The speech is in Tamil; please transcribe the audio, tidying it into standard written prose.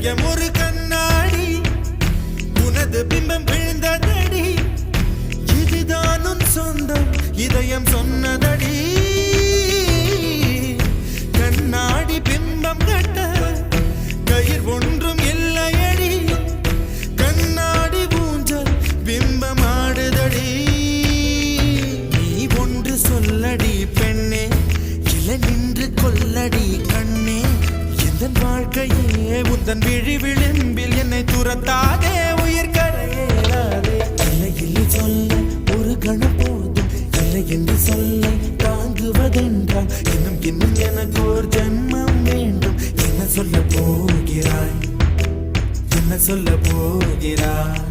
இதயம் ஒரு கண்ணாடி உனது பிம்பம் விழுந்ததடி இதுதான் உன் சொந்தம் இதயம் சொன்னதடி கண்ணாடி பிம்பம் கட்ட கயிர் ஒன்றும் இல்லையடி கண்ணாடி ஊஞ்சல் பிம்பம் ஆடுதடி நீ ஒன்று சொல்லடி பெண்ணே இல நின்று கொல்லடி கண்ணே எந்தன் வாழ்க்கையே உந்தன் விழி விளிம்பில் என்னை துரத்தாதே உயிர் கரையேறாதே இல்லை இல்லை சொல்ல ஒரு கணம் போதும் இல்லை என்று சொல்ல தாங்குவதென்றால் இன்னும் இன்னும் எனக்கு ஒரு ஜென்மம் வேண்டும் என்ன சொல்ல போகிறாய் என்ன சொல்ல போகிறாய்